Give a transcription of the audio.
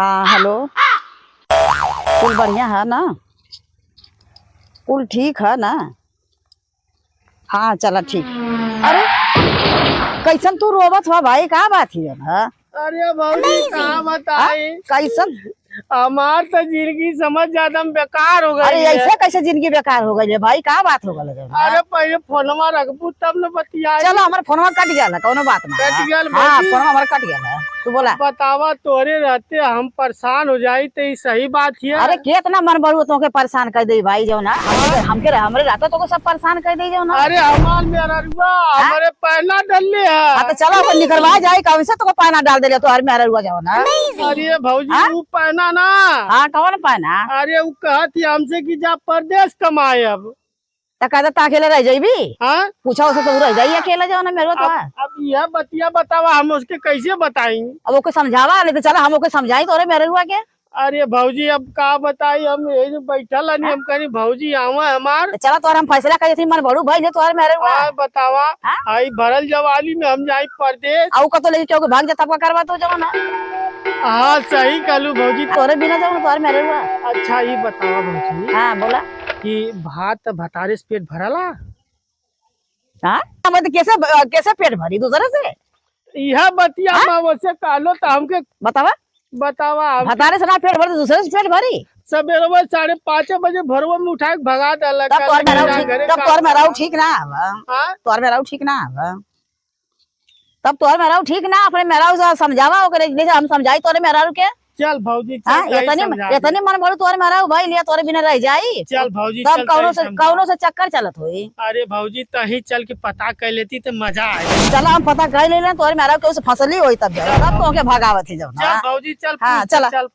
हाँ हेलो। कुल बढ़िया है ना? कुल ठीक है ना? हाँ चला ठीक। अरे कैसन तू रोबत हुआ भाई, का बात ही है? अरे भाई कहाँ बताई, कैसन? हमार तो जिंदगी समझ ज्यादा बेकार हो अरे गई ऐसे कैसे जिंदगी बेकार हो गई है भाई, का बात हो गई? अरे पहले फोनमा रखबू तब न बतियाई। चलो हमारे फोन कट गया, कोनो बात ना। कट गया हाँ भाई। फोन हमारा कट गया। तू बोला बतावा तोरे रहते हम परेशान हो जाई तो ये सही बात है। अरे कितना मन बड़ू तो के परेशान कर दे भाई, जो ना हमके हमरे रहता तो सब परेशान कर दे जो ना। अरे हमार मेरा हमारे पहला डले हाँ है। तो चलो अपन निकलवा जाए, कब से तो पाना डाल दे तो हर मेरा रुआ जाओ ना। अरे भौजी वो पहना ना। हाँ कौन पाना? अरे वो कहती हमसे कि जा परदेश कमाए अब। तो कहता अकेले रह जाइबी? हाँ पूछा उसे तो रह जाइए अकेले जाओ ना मेरे तो। अब यह बतिया बतावा हम उसके कैसे बताएंगे। अब ओके समझावा ले तो चलो हम ओके समझाई तो मेरे रुआ के। अरे भौजी अब का बताई, हम यही बैठल नहीं, हम कहीं भौजी आवा हमार। तो चलो तो हम फैसला कर देती मन बड़ू भाई तो मेरे रुआ। बतावा आई भरल जवाली में हम जाई परदेश। आउ का तो लेके क्यों भाग जा तब का करवा तो जाओ ना। हाँ सही कहलू भौजी। तोरे बिना जाओ तो मेरे रुआ। अच्छा ये बतावा भौजी हाँ बोला। कि भात भतारे से पेट भरला? हाँ मैं तो कैसे कैसे पेट भरी दूसरे से? यह बतिया वैसे कहलो तो हमके बतावा। बतावा। भतारे से ना पेट भरी दूसरे से पेट भरी? सवेरे 5:30 बजे भरवा में उठा के भगा डाला। तब तोर मेरा ठीक ना हवा। तोर मेरा ठीक ना हवा। तब तोर मेरा ठीक ना, अपने मेरा समझावा ओकरे जैसे हम समझाई तोरे मेरा के। चल भौजी हाँ इतने मन बड़ू तोरे मेरा भाई लिया तोरे बिना रह जाई। चल भौजी तब कौनो से चक्कर चलत हुई। अरे भौजी तही चल के पता कर लेती तो मजा आए। चलो हम पता कर ले तोरे मेरा के फसली हुई तब जाए तब तो के भगावत ही जाओ ना। भौजी चल। हाँ चल।